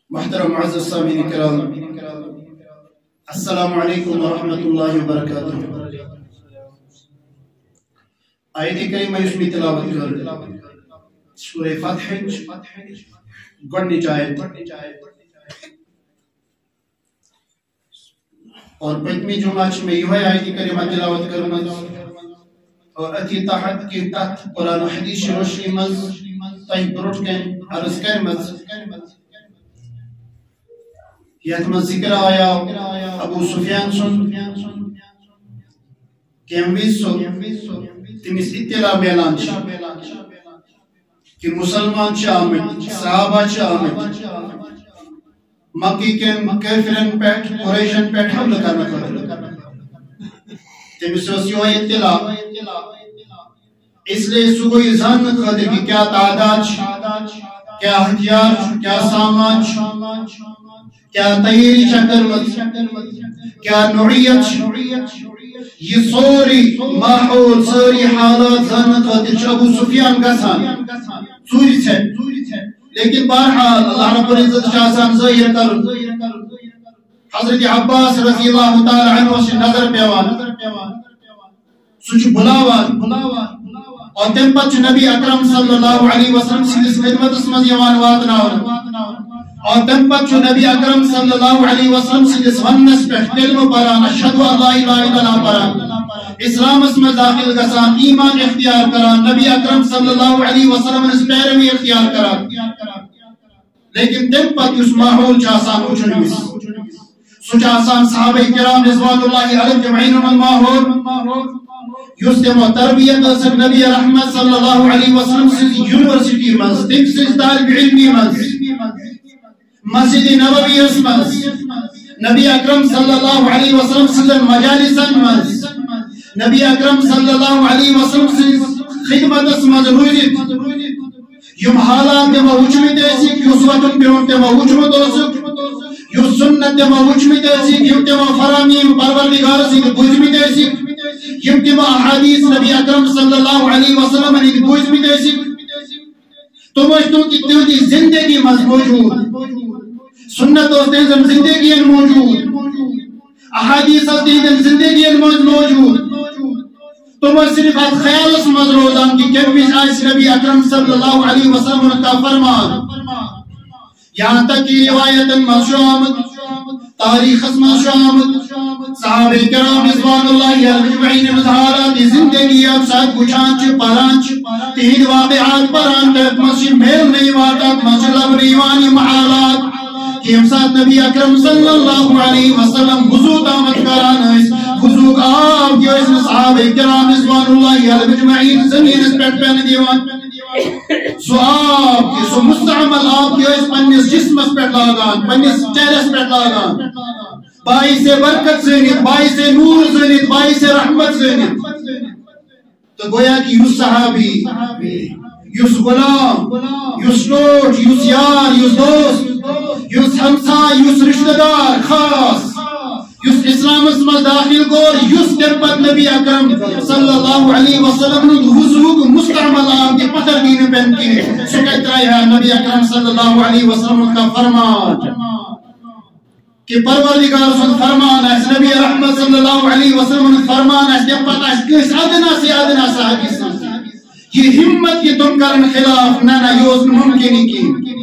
محترم معزز سامعین کرام، السلام علیکم ورحمۃ اللہ وبرکاتہ۔ آیت کریمہ یس میں تلاوت کر سورہ فتح گۄڈنِچ آیت اور پٔتمہِ جمعہ چھ میں یہوے آیت کریمہ تلاوت کرمژ اور اتھی تحت کی تحت قرآن و حدیث روشنی مز تۄہہِ برونٛٹھ کَنہِ عرض کرمژ یتھ مز ذکر آیا ابو سفیان سن کیمویز سو تمس اطلاع میلان کہ مسلمان آمت صحابہ آمت مکی کن کافرن پیٹھ قریشن پیٹھ حملہ کرنے خاطر تمس یہ اطلاع اس لیے سہ گئی زاننے خاطر کہ کیا تعداد کیا ہتھیار کیا سامان کیا تیاری کرمت کیا نوعیت یہ سوری ماحول ساری حالات زاننے خاطر ابو سفیان گژھان ژوٗرِ ژھٮ۪ن لیکن بہرحال اللہ رب العزت آسان ظٲہِر کرُن حضرت عباس رضی اللہ تعالی عنہ سے نظر پیوان سہ بلاوان اور تم پتہ نبی اکرم صلی اللہ علیہ وسلم سندس خدمتس مز واتناون اور تم پتہ نبی اکرم صلی اللہ علیہ وسلم سندس ونس پہ کلمہ پران اشہد ان لا الہ الا اللہ پران اسلام مز داخل گژھان ایمان اختیار کران نبی اکرم صلی اللہ علیہ وسلم اس پیروی اختیار کران لیکن تم پتہ اس ماحول آسان وچھن سہ آسان صحابہ کرام رضوان اللہ علیہم جمعین ماحول یس تمو تربیت ٲسٕکھ نبی رحمت صلی اللہ علیہ وسلم سٕنٛزِ یونیورسٹی منٛز تٔمۍ سٕنٛزِ طالبہِ علمی منٛز مسجد نبوی منٛز نبی اکرم صلی اللہ علیہ وسلم سٕنٛزن مجالسن منٛز نبی اکرم صلی اللہ علیہ وسلم سٕنٛزِ خدمتس منٛز روٗزِتھ یم حالات تمو وٕچھمٕتۍ ٲسِکھ یُس وتُن بِہُن تمو وٕچھمُت اوسُکھ یُس سنت تمو وٕچھمٕتۍ ٲسِکھ یم تمو فرامین پروردگار سٕنٛدۍ بوٗزمٕتۍ ٲسِکھ یم تمو احادیث نبی اکرم صلی اللہ علیہ وسلم ہٕنٛدۍ بوٗزمٕتۍ ٲسِکھ تم ٲسۍ تہنٛدِ زندگی منٛز موجود سنت اوس تہنٛزن زندگین موجود احادیث ٲس تہنٛدٮ۪ن زندگین منٛز موجود تم ٲسۍ صرف اتھ خیالس منٛز روزان کہ کمہِ وِزِ آسہِ نبی اکرم صلی اللہ علیہ وسلم کا فرمان یہاں تک کہ روایتن منٛز چھُ آمُت تاریخس منٛز چھُ آمُت صحابہ کرام رضوان اللہ اجمعین ہٕنٛز حالات زندگی اب ساتھ وٕچھان چھِ پران چھِ تہنٛدۍ واقعات پران تتھ منٛز چھِ میلنہٕ یِوان تتھ منٛز چھِ لبنہٕ یِوان یِم حالات کہ ییٚمہِ ساتہٕ نبی اکرم صلی اللہ علیہ وسلم وضوٗ تامتھ کران ٲسۍ وضوٗک آب تہِ ٲسۍ نہٕ صحابہ کرام رضوان اللہ اجمعین زٔمیٖنس پٮ۪ٹھ پٮ۪نہٕ دِوان سُہ آب تہِ سُہ مستعمل آب تہِ ٲسۍ پننِس جسمس پٮ۪ٹھ لاگان پننِس چہرس پٮ۪ٹھ لاگان باعث برکت زٲنِتھ باعث نور زٲنِتھ باعث رحمت زٲنِتھ تو گویا کہ یُس صحابی یُس غلام یُس ٹوٹھ یُس یار یُس دوست یُس ہمساے یُس رشتہ دار خاص یُس اسلامس منٛز داخل گوٚو یُس تمہِ پتہٕ نبی اکرم صلی اللہ علیہ وسلم وضوٗک مستعمل آب تہِ پتھر دی نہٕ پٮ۪ن کینٛہہ سُہ کتہِ ترٛایہِ ہا نبی اکرم صلی اللہ علیہ وسلم کا فرمان کہ پروردگار سُنٛد فرمان آسہِ نبی رحمت صلی اللہ علیہ وسلم فرمان آسہِ تمہِ پتہٕ آسہِ کٲنٛسہِ ادنا سے ادنا صحابی سٕنٛز یہ ہمت کہ تم کرن خلاف نہ یہ اوس نہٕ ممکن کینٛہہ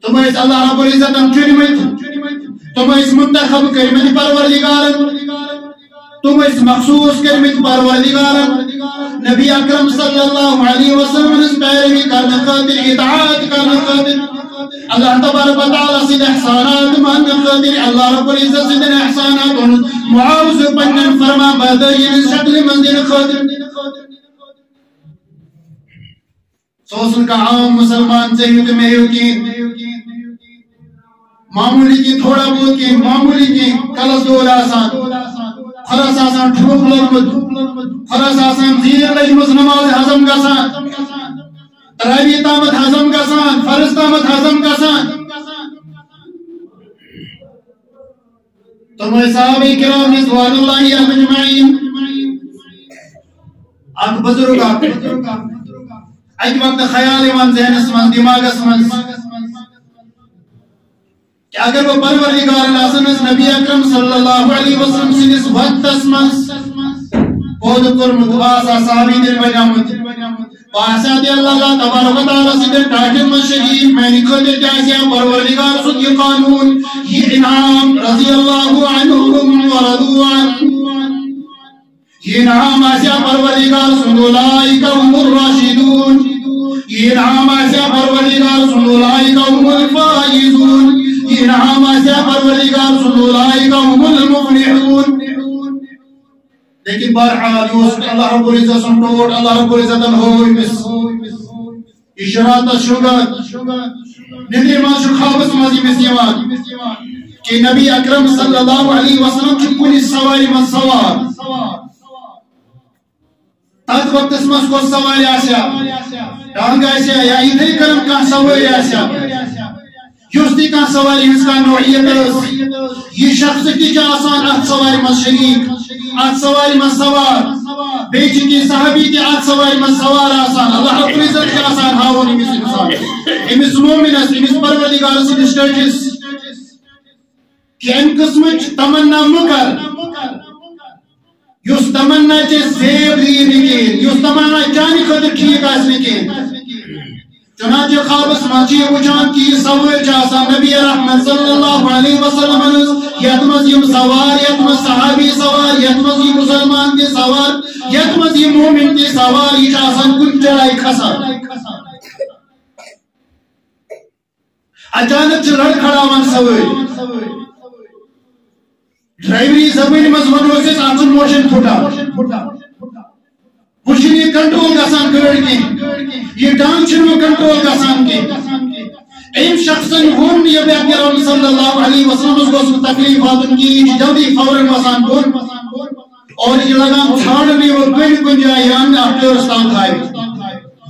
تم ٲسۍ اللہ رب العزتن چُنمٕتۍ تم ٲسۍ منتخب کٔرمٕتۍ پروردگارن تم ٲسۍ مخصوص کٔرمٕتۍ پروردگارن نبی اکرم صلی اللہ علیہ وسلم ہٕنٛز پیروی کرنہٕ خٲطرٕ اطاعت کرنہٕ خٲطرٕ اللہ تبارک و تعالیٰ سٕنٛدۍ احسانات ماننہٕ خٲطرٕ اللہ رب العزت سٕنٛدٮ۪ن احسانات ہُنٛد معاوضہٕ پننٮ۪ن فرما بردٲری ہٕنٛز شکلہِ منٛز دِنہٕ خٲطرٕ سُہ اوس نہٕ کانٛہہ عام مسلمان ژےٚ ہیوٗ تہٕ مےٚ ہیوٗ کینٛہہ معموٗلی کینٛہہ تھوڑا بہت کینٛہہ معموٗلی کینٛہہ کلس دود آسان کھۄرس آسان ٹھوٚپ لوٚگمُت کھۄرس آسان زیٖر لٔجمٕژ نماز ہضم گژھان تراویح تامتھ ہضم گژھان فرض تامتھ ہضم گژھان تم ٲسۍ صحابہ کرام رضوان اللہ اجمعین اکھ بزرگ اکہ وقت خیال یوان ذہنس من دماغس من کہ اگر وہ پروردگار اعظم نبی اکرم صلی اللہ علیہ وسلم سنس وقت اسمس پود کرمت واسا صحابی دل بنامت واسا دی اللہ تبارک و تعالی سے ٹاکن من شہید میں نے خطر جائزیا پروردگار سن یہ قانون یہ انعام رضی اللہ عنہم ورضوا عنہ یہ انعام آسیا پروردگار سن اولئک هم الراشدون یہ انعام آسیا پروردگار سن اولئک هم الفائزون یہ انعام آسیا پروردگار سن اولئک هم المفلحون لیکن بہرحال یوسف اللہ رب العزت سن ٹوٹ اللہ رب العزت ہوئی مس اشارات شگت ندر ما شو خوابس مازی مسیوان کہ نبی اکرم صلی اللہ علیہ وسلم چکونی سواری من سوار تات وقت اسمس کو سواری آسیا ٹانگ آسیا یا ادھر کرم کا سواری آسیا یوستی کا سواری ہنس کا نوعیت یہ شخص کی جا آسان ات سواری من شریک ات سواری من سوار بیچ کی صحابی کی ات سواری من سوار آسان اللہ رب العزت کی آسان ہاونی مس انسان امس مومنس امس پروردگار سے سٹیٹس کہ ام قسمچ تمنا مکر یس تمنا چے زیب دین کین یس تمنا چانی خطر ٹھیک آسنے کین چنانچہ خوابس ماچی وچان کی سوال جاسا نبی رحمت صلی اللہ علیہ وسلم یتمز یم سوار یتمز صحابی سوار یتمز یم مسلمان کے سوار یتمز یم مومن کے سوار یہ جاسا کن چڑھائی کھسا اچانک چلڑ کھڑا من سوال ڈرائیوری زمین مزمن سے آنسن موشن پھوٹا وچھن یہ کنٹرول گسان گاڑی کی یہ ڈانگ چھنو کنٹرول گسان کی ایم شخصن ہون یہ بیاکرام صلی اللہ علیہ وسلم اس کو تکلیفات ان کی جلدی فوراً وسان بول اور یہ لگام چھاڑنے اور کن جائے یان اٹھے رستان کھائے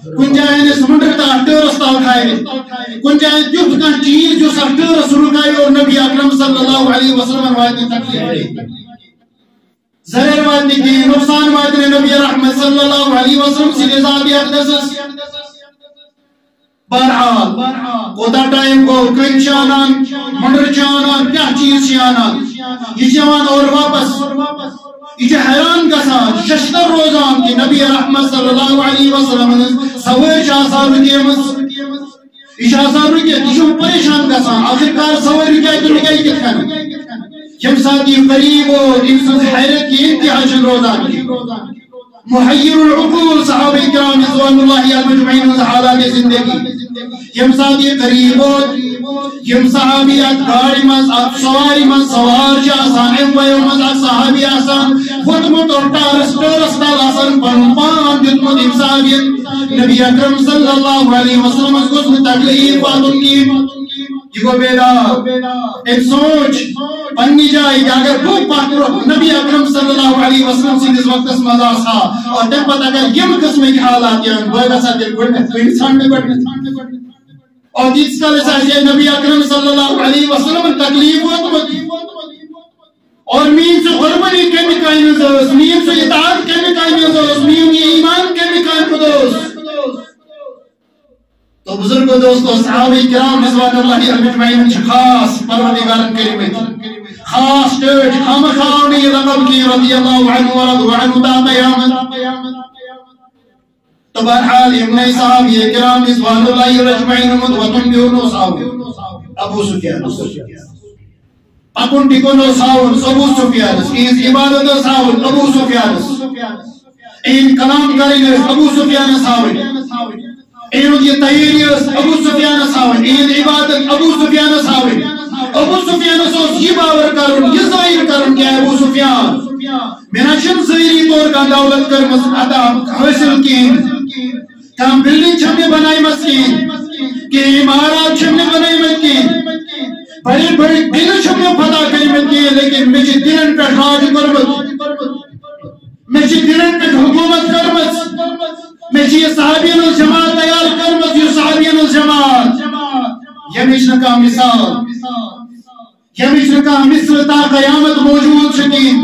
کن جائے نے سمندر تا اٹھے رستان کھائے کن جائے جب کا چیز جو سٹھے رسول کھائے اور نبی اکرم صلی اللہ علیہ وسلم روایت تکلیف ضرر وادی کی نقصان وادی نبی رحمت صلی اللہ علیہ وسلم سے نظام اقدس بہرحال کوتا ٹائم کو کن چانان منڈر چانان کیا چیز چانان یہ جوان اور واپس یہ حیران گسان ششتر روزان کی نبی رحمت صلی اللہ علیہ وسلم سوئے شاہسار رکیمت اشاہسار رکیمت یہ پریشان گسان آخرکار سوئے رکیمت رکیمت کتھن یم ساتھ یہ قریب اور انسان حیرت کی انتہا شن روزان کی محیر العقول صحابہ کرام رضوان اللہ المجمعین حالات زندگی یم ساتھ یہ قریب اور یم صحابیات گاڑی مز سواری مز سوار جا آسان ام ویو مز صحابی آسان خودمت اور ٹارس تال آسان پان جتمت ام صحابیت نبی اکرم صلی اللہ علیہ وسلم اس کو تکلیف باتن کی یہ کو بیدا ایک سوچ پنی جائے کہ اگر بھوک پاکر نبی اکرم صلی اللہ علیہ وسلم سے اس وقت اس مزار سا اور تب پتہ اگر یم قسم کی حالات یا بھائی سا دل گوڑ میں انسان میں گوڑ اور جس کا لسا ہے نبی اکرم صلی اللہ علیہ وسلم تکلیف اور مین سے غربنی کمی قائم دوست مین سے اطاعت کمی قائم دوست مین یہ ایمان کمی قائم دوست تو بزرگ دوستو صحابہ کرام رضوان اللہ المجمعین خاص پروردگار کریم خاص ٹیٹ خام خاونی لقب کی رضی اللہ عنہ ورضو عنہ تا قیامت تو بہرحال ابن صحابہ کرام رضوان اللہ المجمعین مدوتن بیونو صحابہ ابو سفیان اپن ٹکونو صحابہ ابو سفیان اس عبادت صحابہ ابو سفیان این کلام کریں ابو سفیان صحابہ این یہ تحریریس ابو سفیان صاحب این عبادت ابو سفیان صاحب ابو سفیان صاحب یہ باور کرن یہ ظاہر کرن کہ ابو سفیان میرا چن ظاہری طور کا دولت کر عطا حاصل کی کام بلڈنگ چھنے بنائی مسکین کہ عمارات چھنے بنائی مسکین بڑے بڑے دل چھنے پتا کری مسکین لیکن مجھے دلن پر راج کرمت مجھے دلن پر حکومت کرمت مجھے صحابین الجماعت تیار کرمت یہ صحابین الجماعت یمیشن کا مثال یمیشن کا مثل تا قیامت موجود شکین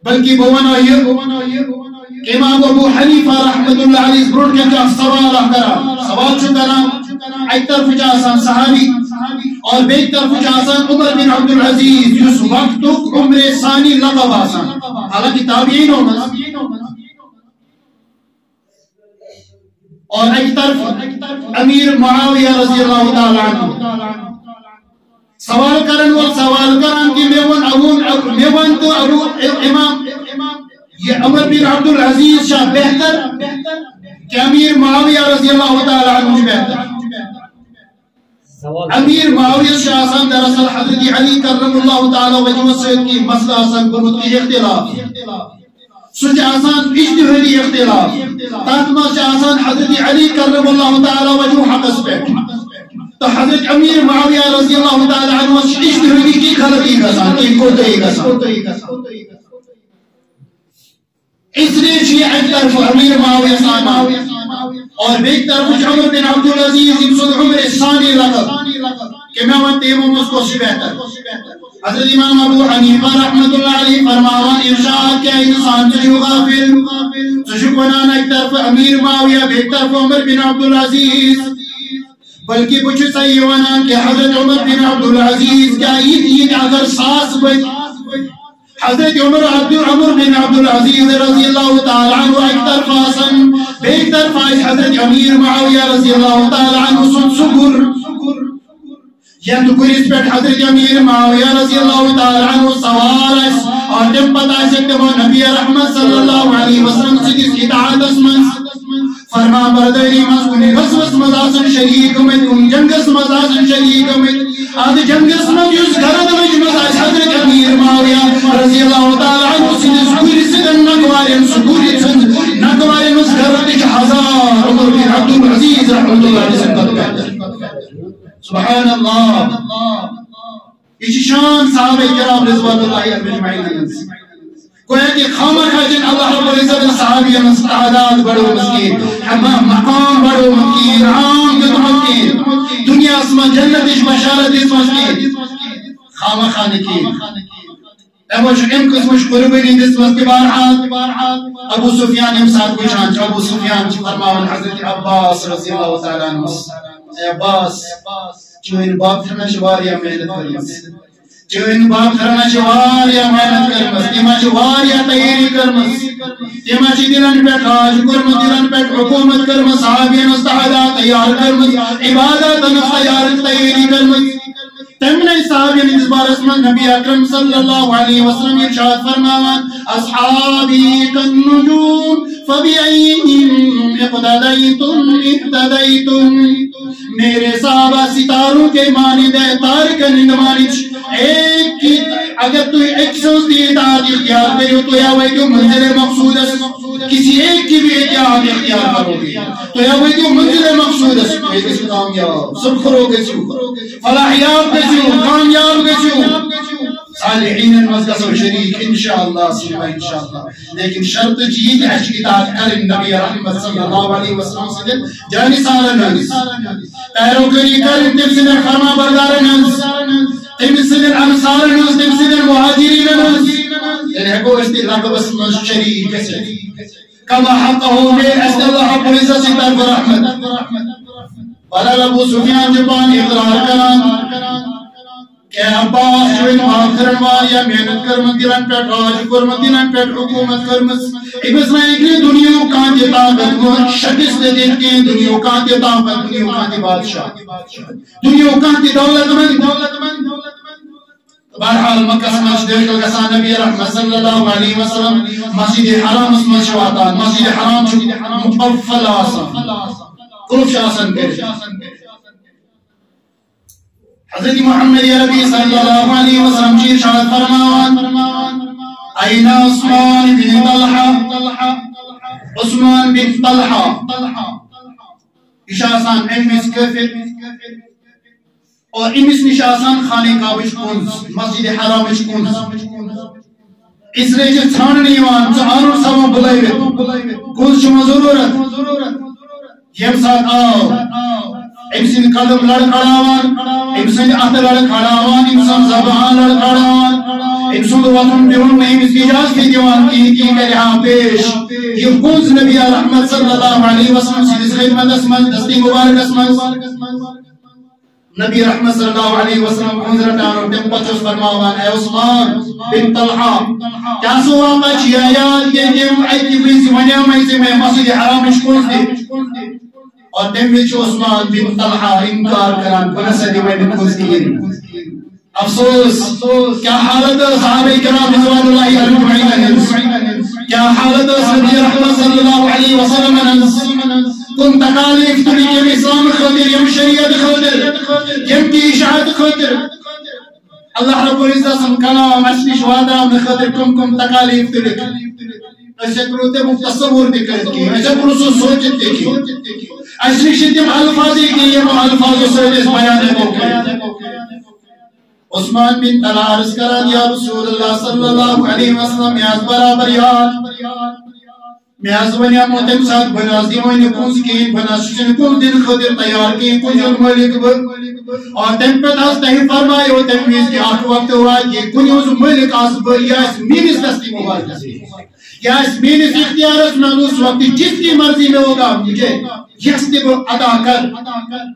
بلکہ بوانا یہ امام ابو حنیفہ رحمت اللہ علیہ برون کے جا سوال کرا سوال چکرا ایک طرف آسان صحابی اور بیک طرف آسان عمر بن عبدالعزیز اس وقت عمر ثانی لقب آسان حالانکہ تابعین ہوگا اور ایک طرف امیر معاویہ رضی اللہ تعالیٰ عنہ سوال کرن کہ میں ون تو ابو امام یہ عمر بن عبدالعزیز شاہ بہتر کہ امیر معاویہ رضی اللہ تعالیٰ عنہ بہتر امیر معاویہ شاہ آسان دراصل حضرت علی کرم اللہ تعالیٰ وجہ سید کی مسئلہ آسان بنت کی اختلاف سچ آسان اجتہادی اختلاف تاتما سے آسان حضرت علی کرم اللہ تعالیٰ وجہ حقس پہ تو حضرت امیر معاویہ رضی اللہ تعالیٰ عنہ اجتہادی کی غلطی گسان کی کوتہی گسان اس لیے شیعہ ایک طرف امیر معاویہ سانا اور بیک طرف عمر بن عبدالعزیز امسود عمر ثانی لقب کہ میں وانتے امام اس کو سی بہتر حضرت امام ابو حنیفہ رحمت اللہ علیہ فرماوان ارشاد کہ انسان تجھو غافل تجھو بنانا ایک طرف امیر معاویہ بیک طرف عمر بن عبدالعزیز بلکہ کچھ صحیح وانا کہ حضرت عمر بن عبدالعزیز کیا یہ اگر ساس بچ حضرت عمر بن عبدالعزیز رضی اللہ تعالیٰ عنہ ایک طرف آسن بیک طرف آئی حضرت امیر معاویہ رضی اللہ تعالیٰ عنہ سکر یا تو کریس پیٹ حضرت امیر معاویہ رضی اللہ تعالیٰ عنہ سوال ہے اور جب پتا سکتے وہ نبی رحمت صلی اللہ علیہ وسلم سے کس اطاعت اسمن فرما برداری مسکنی غصوص مزاسن شریک امید جنگس مزاسن شریک امید آدھ جنگس مجھوز گرد مجمز حضرت امیر معاویہ رضی اللہ تعالیٰ عنہ سید سکوری سدن نگوارین سکوری سند نگوارین اس گرد ہزار عمر بن عبدالعزیز رحمت اللہ علیہ وسلم سبحان اللہ اس شان صحابہ کرام رضوان اللہ اجمعین کوئی کہ خامہ خاجن اللہ رب العزت صحابی تعداد بڑو مسکین مقام بڑو مسکین عام جد مسکین دنیا اسما جنت اش بشارت اس مسکین خامہ خانے کی ایوش ام قسمش قربینی جس مسکی بارحال ابو سفیان امساد کو شانچ ابو سفیان فرماون حضرت عباس رضی اللہ تعالیٰ عنہ اے عباس چوین باپ تھرنا شواریا محنت کرمس چوین باپ تھرنا شواریا محنت کرمس تیما شواریا تیاری کرمس تیما چی دلن پیٹ راج کرمس دلن پیٹ حکومت کرمس صحابین استحادہ تیار کرمس عبادت نفس تیاری کرمس تمنی صحابین اس بار اسمان نبی اکرم صلی اللہ علیہ وسلم ارشاد فرماوان اصحابی کالنجوم فبئیہم اقتدیتم اقتدیتم میرے صحابہ ستاروں کے مانند ہے تارک نندمانچ ایک کی اگر تو ایک سوز دی اطاعت اختیار کرو تو یا وہی جو منزل مقصود ہے کسی ایک کی بھی اطاعت اختیار کرو گی تو یا وہی جو منزل مقصود ہے اس کامیاب سب کرو گے چھو فلاحیاب گے چھو کامیاب گے چھو صالحین المزگس و شریک انشاءاللہ سیما انشاءاللہ لیکن شرط جید عشق اطاعت کرن نبی رحمت صلی اللہ علیہ وسلم سے جانی سارا ننس پیروکری کرن تمسدن فرما بردار ننس تمسدن انصار ننس تمسدن مہاجرین ننس یعنی ہے کو استقلاب بسم شریک کما حقہو میں اسد اللہ رب العزت سے طرف رحمت والا ابو سفیان جبان اقرار کران کہ عباس جو ان آخرن واریا محنت کرمت دلن پیٹ راج کرمت دلن پیٹ حکومت کرمت ابس میں ایک لئے دنیاو کانتی طاقت شکست دیکھتے ہیں دنیاو کانتی طاقت دنیاو کانتی بادشاہ دنیاو کانتی دولت مند بہرحال مکہ سمجھ دیکھل گسان نبی رحمت صلی اللہ علیہ وسلم مسجد حرام اسمہ شواتان مسجد حرام مقفل آسان قرف شاسن کرے حضرت محمد عربی صلی اللہ علیہ وسلم کی ارشاد فرماوان این عثمان بن طلحہ عثمان بن طلحہ اشاسان امس کفر اور امس نشاسان خانے کعبہ کنز مسجد حرام کنز اس لئے جو چھان نیوان چہاروں سوا بلائیوے کنز شما ضرورت یم ساتھ آو امسن قدم لڑکڑاوان امسن ات لڑکڑاوان امسن زبان لڑکڑاوان امسن وطن بیون میں امس کی اجازت دیوان کی کرے ہاں پیش یہ کنز نبی رحمت صلی اللہ علیہ وسلم سے خدمت اسمن دستی مبارک اسمن نبی رحمت صلی اللہ علیہ وسلم حضرتان اور تم پچھوس فرماوان اے عثمان بن طلحہ کیا سو آقا چیا یاد یہ جم ایتی بریسی ونیام ایسی میں مسجد حرام اشکوز دی اور تم بیچ عثمان بن طلحہ انکار کران بنسدی میں نکوز کی افسوس کیا حالت صحابہ کرام رضوان اللہ اجمعین کیا حالت نبی رحمت صلی اللہ علیہ وسلم کن تکالیف تبی یم اسلام خاطر یم شریعت خاطر یم کی اشاعت خاطر اللہ رب العزت سن کلام اشنش وعدام خاطر کم تکالیف تبی ایسے کروتے متصور دکھت کی ایسے کروسو سوچت کی اشنش تم الفاظی کی یم الفاظ سوچت بیانے کو عثمان بن طلحہ عرض کران یا رسول اللہ صلی اللہ علیہ وسلم میاز برابر یاد میاز ونیا موتم ساتھ بناز دیوانی کنس کی بناز شن کن دن خدر تیار کی کنجل ملک بر اور تم پر داز تہی فرمائے ہو تنویز کی آخر وقت ہوا کہ کنیوز ملک آسبر یا اس مینس دستی مبارک سے یا اس مینس اختیار اس میں اس وقت جس کی مرضی میں ہوگا مجھے یستی کو ادا کر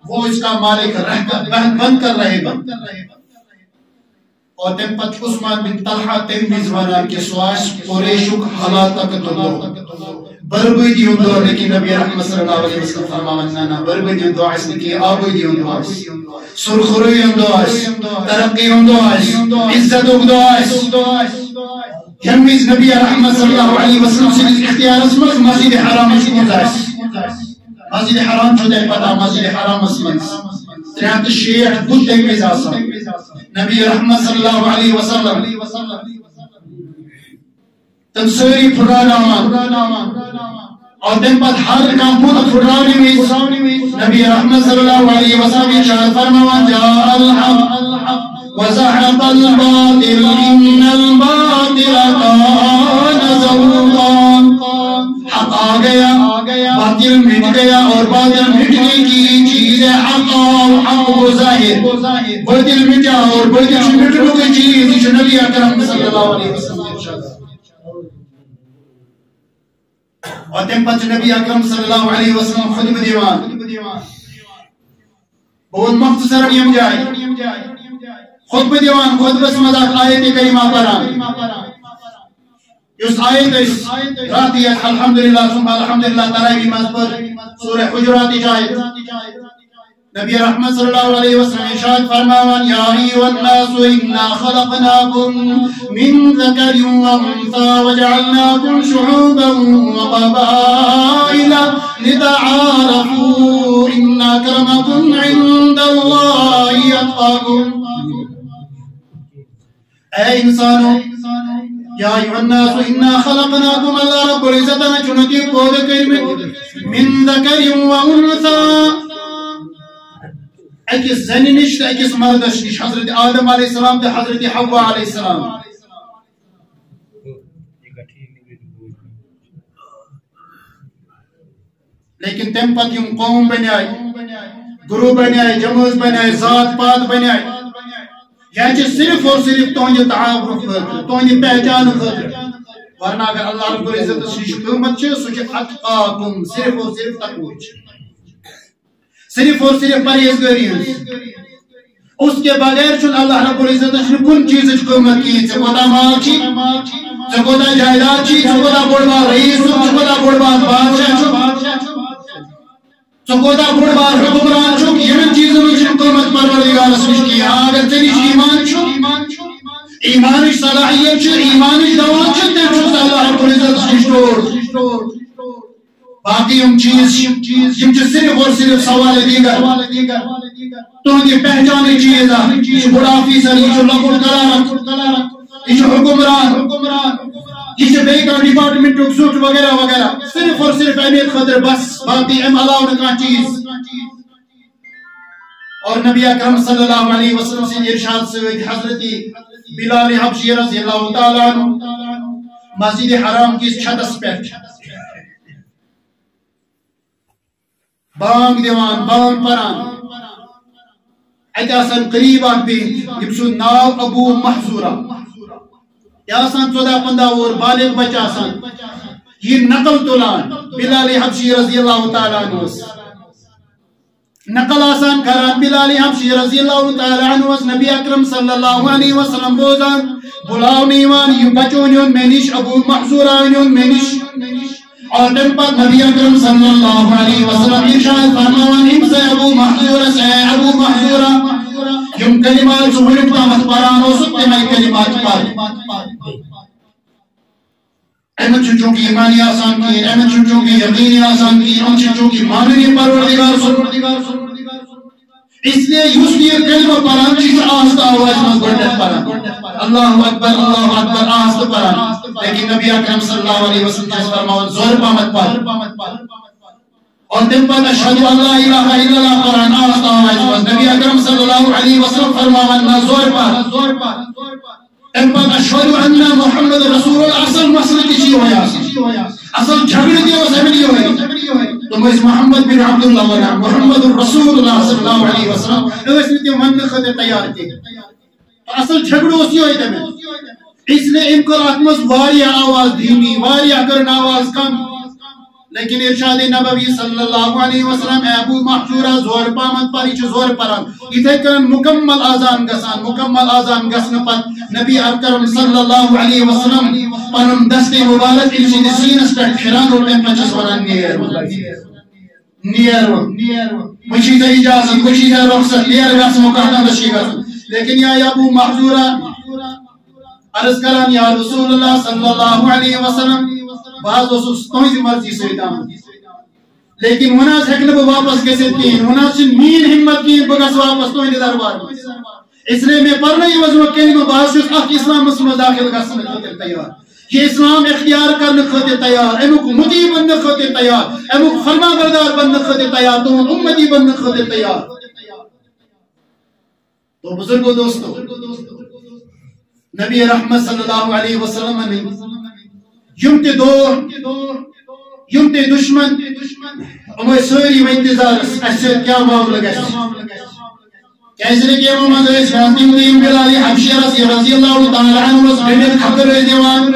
وہ اس کا مالک رہ کر بند کر رہے گا اور تم پت عثمان بن طلحہ تم میزبانان کے سواش قریشک حالات تک دلو بربیدی اندور لیکن نبی رحمت صلی اللہ علیہ وسلم فرمانا بربیدی اندور اس نے کی آبیدی اندور سرخروی اندور ترقی اندور عزت اندور یمیز نبی رحمت صلی اللہ علیہ وسلم سے اختیار اسمت مسجد حرام مسجد حرام چھوٹے پتا مسجد حرام اسمت تریانت شیخ بود تیمیز آسا نبی رحمت صلی اللہ علیہ وسلم تم سوری پھرانا اور تم پت ہر کام پوت پھرانی میں نبی رحمت صلی اللہ علیہ وسلم اشارت فرموان جاء الحق وزحق الباطل ان الباطل کان زوقا حق آ گیا باطل مٹ گیا اور باطل مٹنے کی چیز ہے حق اور حق کو ظاہر باطل مٹا اور باطل مٹنے کی چیز جو نبی اکرم صلی اللہ علیہ وسلم اور تم پچ نبی اکرم صلی اللہ علیہ وسلم خطب دیوان بہت مختصر یم جائے خطب دیوان خطبہ سمداک آیت کریمہ پران اس آیت راتیت الحمدللہ ثم الحمدللہ ترائی مذبر سورہ حجرات جائے نبی رحمت صلی اللہ علیہ وسلم ارشاد فرماوان یا ایوہ الناس انا خلقناکم من ذکر و انثى وجعلناکم شعوبا وقبائل لتعارفوا ان اکرمکم عند اللہ اتقاکم اے انسانوں یا ایوہ الناس انا خلقناکم اللہ رب العزتنا چنتی قود کریم من ذکر و انثى اکس زنی نشت اکس مردش نشت حضرت آدم علیہ السلام تے حضرت حوا علیہ السلام لیکن تم پت یم قوم بنیائی گروہ بنیائی جمعز بنیائی ذات پات بنیائی یہ چھ صرف اور صرف تونی تعارف خاطر تونی پہچان خاطر ورنہ اگر اللہ رب العزت سنش قیمت چھ سو چھ اتقاکم صرف اور صرف تقوی صرف اور صرف پرہیزگاری اس کے بغیر چھ اللہ رب العزت سن کن چیز قیمت کی ژے کوتاہ مال چھی ژے کوتاہ جائیداد چھی ژے کوتاہ بوڑ بار رئیس ژے کوتاہ بوڑ بار بادشاہ ژے کوتاہ بوڑ بار حکمران چھک یمن چیزن چھ قیمت پروردگارس نش کی اگر ژے نش ایمان چھ ایمانش صلاحیت چھ ایمانش دوام چھ تیل چھ اللہ رب العزت نش ٹور باقی ہم چیز یم چھ صرف اور صرف سوال دیگر تہندی پہچان چیز یہ بڑا آفیسر یہ لکٹ کلارک یہ حکمران یہ بیکا ڈپارٹمنٹ سوٹ وغیرہ وغیرہ صرف اور صرف اہمیت خاطر بس باقی ام علاوہ نہ چیز اور نبی اکرم صلی اللہ علیہ وسلم سے ارشاد سے حضرت بلال حبشی رضی اللہ تعالیٰ عنہ مسجد حرام کی چھتس پہ بانگ دیوان بانگ پران اتاسان قریب آن بیت یمسو ناو ابو محضورہ یاسان 14-15 اور بالغ بچہ آسان یہ نقل تولان بلال حبشی رضی اللہ تعالیٰ عنہ نقل آسان کران بلال حبشی رضی اللہ تعالی عنہ نبی اکرم صلی اللہ علیہ وسلم بوزان بلاو نیوان یو بچون یون مینش ابو محضوران یون مینش اور دن پر نبی اکرم صلی اللہ علیہ وسلم ارشاد فرماوان ہم سے ابو محضور سے ابو محضورہ یم کلمات سبھڑک تامت پران ہو سکتے ہیں کلمات پر احمد چنچوں کی ایمانی آسان کی احمد چنچوں کی یقینی آسان کی ان چنچوں کی ماننی پروردگار سن اس لیے یوسفی کلمہ پران چیز آہستہ آواز میں گھڑت پران اللہ اکبر آہستہ پران لیکن نبی اکرم صلی اللہ علیہ وسلم جس فرماؤن زور پامت پر اور دن پر اشہدو اللہ الہ الا اللہ پران آہستہ آواز میں نبی اکرم صلی اللہ علیہ وسلم فرماؤن زور پر ان پر اشہدو ان محمد رسول اللہ اصل مسئلہ کسی ہویا اصل جھگڑ دیا و زمینی ہوئی تو اس محمد بن عبداللہ ولا محمد رسول اللہ صلی اللہ علیہ وسلم اس نے من خط تیار کی اصل جھگڑو اسی ہوئی تمہیں اس لیے ان کو اتمس واریا آواز دھیمی واریا کرن آواز کم لیکن ارشاد نبوی صلی اللہ علیہ وسلم ابو محجورہ زور پامت پاری چھ زور پران اتھے کرن مکمل آزان گسن پت نبی اکرم صلی اللہ علیہ وسلم پنم دست مبارک انسی سینس پر پھران اور میں پچس ونان نیر مجھے اجازت مجھے رخصت نیر گس مقاطع دشی گس لیکن یا ابو محجورہ عرض کران یا رسول اللہ صلی اللہ علیہ وسلم بعض وصوص تمہیں مرضی سویدان لیکن وناس حکن بہ واپس گسے تین وناس چھ مین ہمت کی بگس واپس تمہیں دربار اس لیے میں پڑھنا یہ وضو کلمہ بعض چھ اخ اسلام مسلم داخل گسن خاطر تیار یہ اسلام اختیار کرنے خاطر تیار امک مطیع بننے خاطر تیار امک فرما بردار بننے خاطر تیار تو امتی بننے خاطر تیار تو بزرگو دوستو نبی رحمت صلی اللہ علیہ وسلم نے یم تے دور یم تے دشمن ہمیں سوری و انتظار اسے کیا معاملہ گئے کیسے کہ امام حضرت شاہدی مدیم بلالی حبشی رضی اللہ تعالی عنہ رس بینت خبر دیوان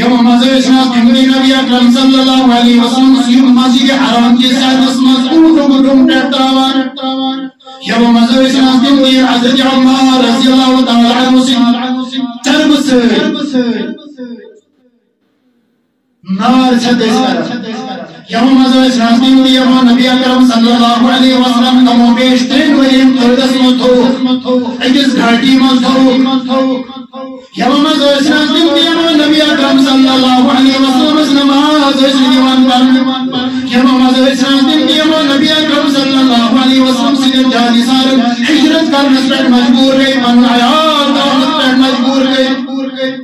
امام حضرت شاہدی مدیم نبی اکرم صلی اللہ علیہ وسلم یم مسجد حرام کے ساتھ اسمت اونٹوں کو ڈھونڈ تراوان امام حضرت شاہدی مدیم حضرت عمار رضی اللہ تعالی عنہ سے چرب سے نار چھتے سکرہ یوم حضرت شاہدی مدیم نبی اکرم صلی اللہ علیہ وسلم کمو بیش تین وریم تردس متھو اکس گھاٹی متھو یوم حضرت شاہدی مدیم نبی اکرم صلی اللہ علیہ وسلم اس نماز اس دیوان پر یوم حضرت شاہدی مدیم نبی اکرم صلی اللہ علیہ وسلم سیدن جانی سار ہجرت کرنس پر مجبور گئی من عیال دولت پر مجبور گئی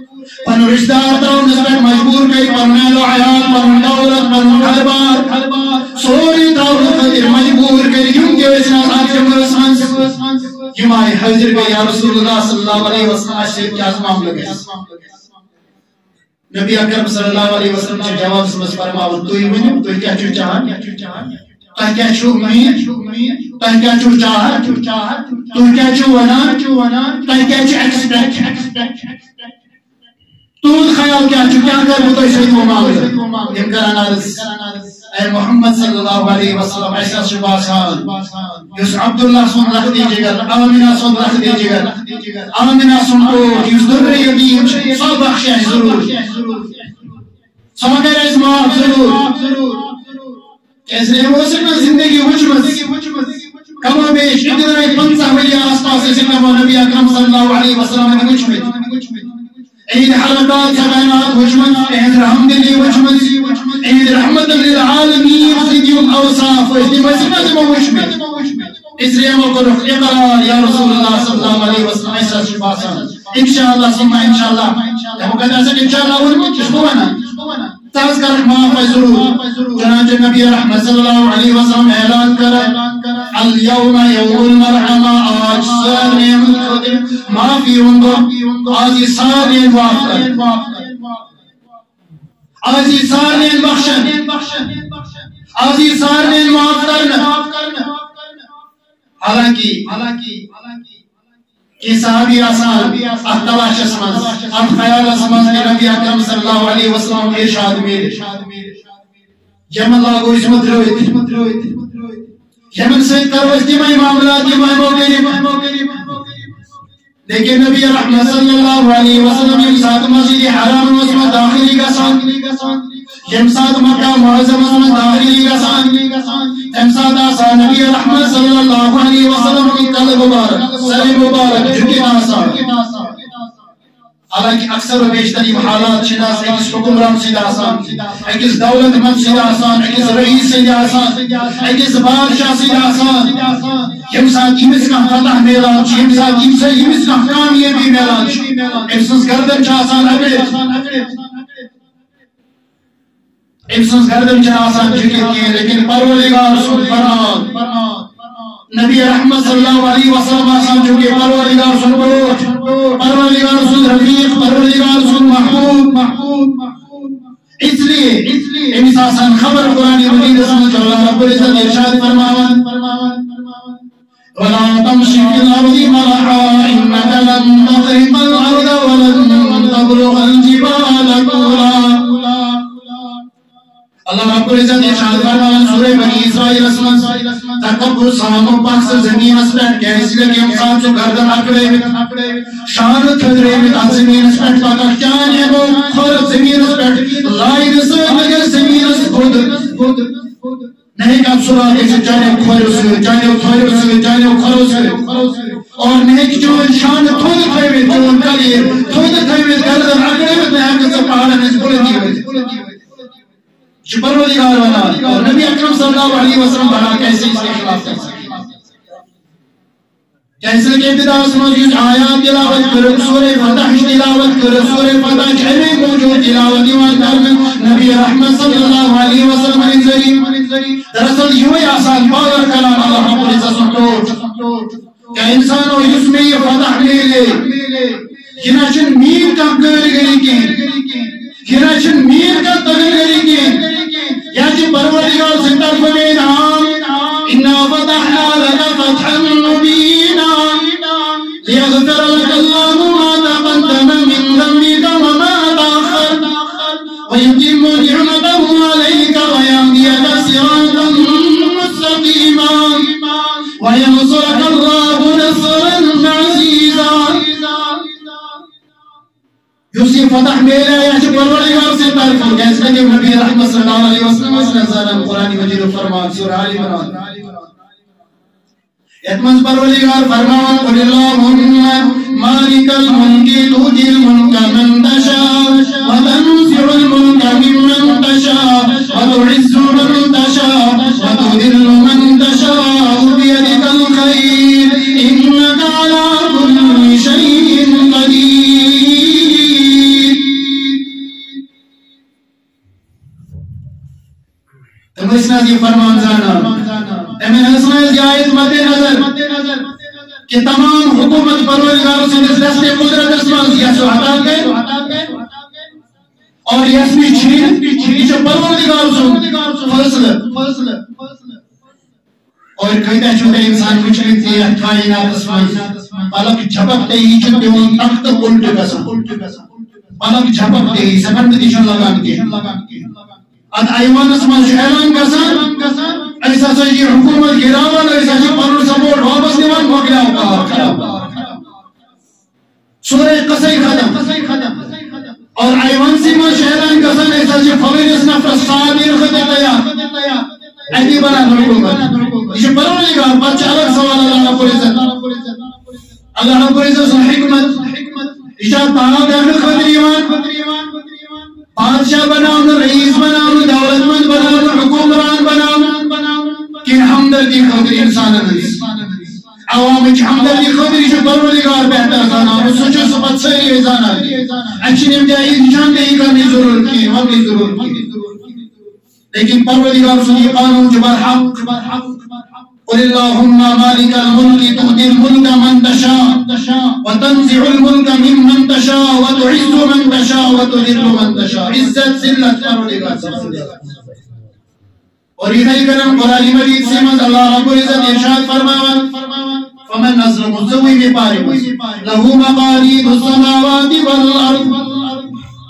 پنو رشتہ ترونس پر مجبور گئی پر میل و عیال پر دولت پر خلبار سوری دولت پر مجبور گئی یم کے ویسنا آج مرسان یم آئی حضر گئی یا رسول اللہ صلی اللہ علیہ وسلم اشیر کیا معاملہ گئی نبی اکرم صلی اللہ علیہ وسلم سے جواب سمجھ فرماؤں تو ہی ونیم تو کیا چھو چاہاں تو کیا چھو امید تو کیا چھو چاہت تو کیا چھو ونان تو کیا چھو ایکسپیکٹ تو خیال کیا چھو کیا کر وہ تو اسے تو معاملہ امکران عرض اے محمد صلی اللہ علیہ وسلم ایسا شبہ سال یس عبداللہ سن رکھ دیجئے گا آمینہ سن رکھ دیجئے گا آمینہ سن کو یس در یقین سو بخشیں ضرور سو مگر اس معاف ضرور کیسے ہیں وہ سکنا زندگی وچمت کما بیش اتنا 50 ولی آس پاس سے کما نبی اکرم صلی اللہ علیہ وسلم نے وچمت عید حلقات سبینات وچمت عید رحمدلی وچمت عید رحمت للعالمین سیدیوم اوصاف وچمت مسئلہ وچمت اس لیے ہم کو اقرار یا رسول اللہ صلی اللہ علیہ وسلم ایسا شفاسان انشاءاللہ سمع انشاءاللہ ہم کہتے ہیں انشاءاللہ ونمت چشبوانا تاز کا رحمہ ضرور چنانچہ نبی رحمت صلی اللہ علیہ وسلم اعلان کرا اليوم یوم المرحمہ آج سارے ملک معافی ہوں آج سارے آج سارے بخشن آج سارے معاف کرنا حالانکہ یہ صحابی آسان احتواش اسمانس اب خیال اسمانس کے نبی اکرم صلی اللہ علیہ وسلم ارشاد میرے جب اللہ کو عظمت رویت یمن سے کروس تمہیں معاملات تمہیں موقع لیکن نبی رحمت صلی اللہ علیہ وسلم یم ساتھ مسجد حرام میں داخلی گسان یم ساتھ مکہ معظم میں داخلی گسان یم ساتھ آسان نبی رحمت صلی اللہ علیہ وسلم کی قلب مبارک سر مبارک جھکی آسان حالانکہ اکثر و بیشتر یہ حالات شناس ایکس حکمران سید آسان ایکس دولت مند سید آسان ایکس رئیس سید آسان ایکس بادشاہ سید آسان یم ساتھ امس کا فتح میلان یم ساتھ امس کا کامیابی میلان امسنس گردن چھ آسان امسنس گردن چھ آسان لیکن پروردگار سن فرمان نبی رحمت صلی اللہ علیہ وسلم آسان چونکہ پروردگار سن بوجھ پروردگار سن رفیق پروردگار سن محبوب اس لیے امس آسان خبر قرآن مجید سمجھ اللہ رب العزت ارشاد فرماون وَلَا تَمْشِ فِي الْأَرْضِ مَرَحًا إِنَّكَ لَن تَخْرِقَ الْأَرْضَ وَلَن تَبْلُغَ الْجِبَالَ طُولًا اللہ رب العزت ارشاد فرماون سورہ بنی اسرائیل اسمن تکبر سامو پاکس زمین اسپیٹ کیا اس لئے کہ انسان جو گردن اکڑے شان تھدرے میں زمین اسپیٹ پاکا چانے وہ خور زمین اسپیٹ لائن سے مگر زمین اسپیٹ نہیں کب سرا کسی جانے کھوئر سے اور نہیں کہ جو شان تھود تھوئے میں جو ان کا لیے تھود تھوئے میں گردن اکڑے میں نہیں کسی پہاڑا نہیں بولتی ہوئی پروردگار بنا اور نبی اکرم صلی اللہ علیہ وسلم بنا کیسے اس کے خلاف کر سکتے کیسے کہ ابتدا سمجھ آیات تلاوت کرو سورہ فتح تلاوت کرو سورہ فتح جہنے موجود تلاوت ایمان دار نبی رحمت صلی اللہ علیہ وسلم ذریعہ دراصل یہ آسان باور کلام اللہ رب العزت سنتو کہ انسانوں اس میں یہ فتح لے لے ہنچن میر کا گر گئی کی ہنچن میر کا تغیر گئی کی یا جی پروردگار سے طرف میں نام اِنَّا فَتَحْنَا لَكَ فَتْحًا مُبِينًا لِيَغْفِرَ لَكَ اللَّهُ مَا تَقَدَّمَ مِن ذَنبِكَ وَمَا تَأَخَّرَ وَيُتِمُّ نِعْمَتَهُ عَلَيْكَ وَيَهْدِيَكَ صِرَاطًا مُسْتَقِيمًا وَيَنصُرَكَ اللَّهُ نَصْرًا عَزِيزًا یوسی فتح میلہ یا جو پروردگار سے طرف ہو جیسے کہ نبی رحمت صلی اللہ علیہ وسلم اس نظارہ قرآن مجید و فرمان سورہ آل عمران اتمنز پروردگار فرمان قل اللہم مالک الملک تؤتی الملک من تشاء وتنزع الملک ممن تشاء وتعز من تشاء وتذل من تشاء بيدك الخير انك على كل شيء قدير اسنادی فرمان زانا امین حسنائز آیت مد نظر کہ تمام حکومت پروردگاروں سے اس دست قدرت اسمان یسو عطا گئے اور یسمی چھین جو پروردگاروں سے فضل اور کہتا چھوٹے انسان کچھ لیتے ہیں کائنات اسمان پلک جھپکتے ہی چھوٹے ان تخت الٹ گسا پلک جھپکتے ہی سکند دیشن لگان کے اد ایوان اسمان اعلان گسان ایسا سجی حکومت گراوان ایسا جی پرور سپورٹ واپس دیوان بھوگلا ہوگا سورہ قصی ختم اور ایوان سیما اعلان گسان ایسا جی فویرس نفر صادر خطیا ایدی بنا حکومت یہ پروردگار بچہ الگ سوال اللہ رب العزت اللہ رب العزت حکمت ایجاد تعالیٰ دہل خدر ایمان بادشاہ بناؤں رئیس بناؤں دولت مند بناؤں حکومران بناؤں کہ ہمدردی خاطر انسان عوام کی ہمدردی خاطر جو پروردگار بہتر زانا وہ سوچو سبت سے زانا اچھی نمتیائی نشان نہیں کرنے ضرور کی وقت ضرور کی لیکن پروردگار سنی قانون جبر حق قل اللهم مالك الملك تؤتي الملك من تشاء وتنزع الملك ممن تشاء وتعز من تشاء وتذل من تشاء عزت ذلت پروردگار اور یہ کرم قرآن مجید سے مد اللہ رب العزت ارشاد فرماون فمن نظر مزوی میں پاری له مقاليد السماوات والارض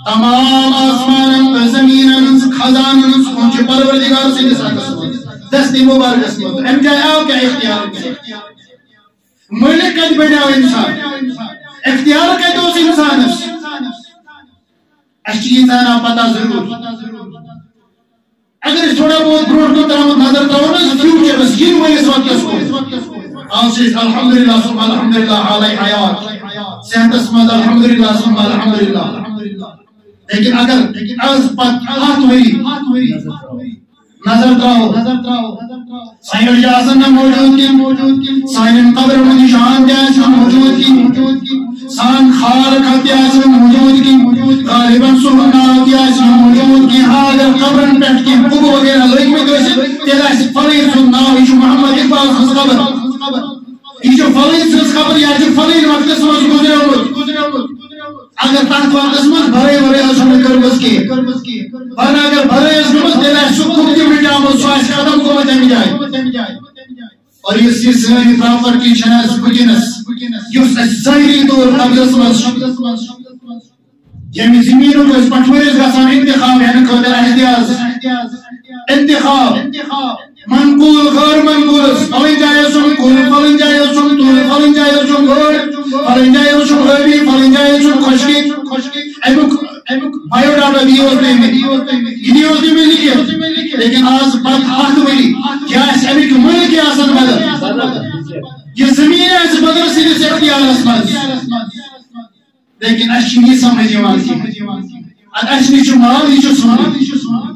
تمام آسمان و زمین خزان پروردگار سے دست مبارک اسمت ام جائے آو کیا اختیار ملک کد بناو انسان اختیار کد اس انسان اچھی انسان پتہ ضرور اگر تھوڑا بہت بروٹ کو ترامت نظر تراؤنا فیوچرس ین ولس وقت آنسیز الحمدللہ ثم الحمدللہ علی حیات صحت اسمت الحمدللہ ثم الحمدللہ لیکن اگر از پت ہاتھ ہوئی نظر تراؤ سائن جاسن موجود کی سائن قبر و نشان جاسن موجود کی سان خال خط جاسن موجود کی غالباً سہنا جاسن موجود کی اگر قبر پیٹ کی بگ وغیرہ لگ میں گئے تیرا فلین سننا ایشو محمد اقبال خس قبر ایشو فلین سنس قبر یا جو فلین وقت سمجھ گزرے اگر تحت وقت من بھرے اسم کربس کی ورنہ اگر بھرے اسم تیرا سکوک کی مٹامل سواس ختم کو بتائی جائے اور یہ سیزنی پراپرٹی چھنس بکنس یوس ظاہری طور قبض من یعنی زمینوں کو اس پٹھوریز گسان انتخاب ہے خاطر احتیاز انتخاب منقول غیر منقول فلن جائے سن کل فلن جائے سن طول فلن جائے سن غیر فلن جائے سن غیبی فلن جائے سن خشکی ایمک بایو ڈاٹا دیوز میں لکھے لیکن آج بات ہاتھ ہوئی کیا اس ایمک ملک آسان بدل یہ زمین ہے اس بدل سیدھے سے اختیار اسمان لیکن اشی نہیں سمجھ اشنی چو مال یہ چو سونا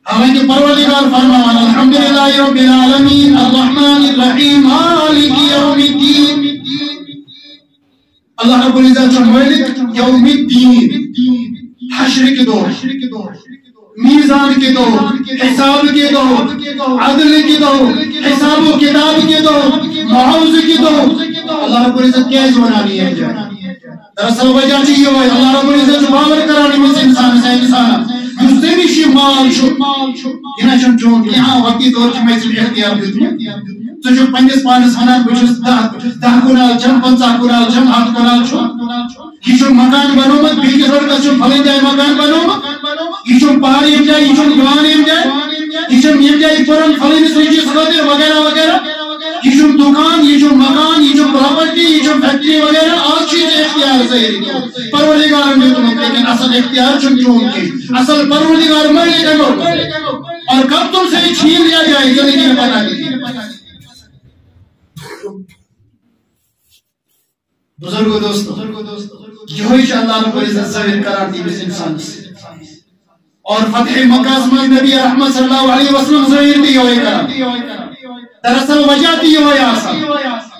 حالانکہ پروردگار فرمان الحمدللہ رب العالمین الرحمن الرحیم مالک یوم الدین اللہ رب العزت چو مالک یوم الدین حشر کے دور میزان کے دور حساب کے دور عدل کے دور حساب و کتاب کے دور معاوض کے دور اللہ رب العزت کیا زونانی ہے دراصل وجہ چاہیے ہوئے اللہ رب العزت باور کرانی میں سے انسان یس تمشی مال یہ چم چون یہاں وقتی دور میں اختیار دیت ژٕ پننس پانس ونان بہٕ دہ کنال چھم 50 کنال چھم 8 کنال چھم یہ مکان بنومت بیس لڑکس پھلن جائے مکان بنومت یہ پہاڑ یم جائے یہ گان یم جائے یہ جائے پھرن پھلنس رجس خاطر وغیرہ وغیرہ یہ دکان یہ مکان یہ پراپرٹی یہ فیکٹری وغیرہ آج چیز اختیار ظاہر پروردگار نے تمہیں لیکن اصل اختیار چون کی اصل پروردگار مالک ہے اور کب تم سے چھین لیا جائے زندگی میں پتا نہیں بزرگو دوستو یہ اللہ رب العزت ظاہر قرار دی اس انسان سے اور فتح مکہ میں نبی رحمت صلی اللہ علیہ وسلم ظاہر دی ہوئے قرار دراصل وجہ دی ہوئے آسان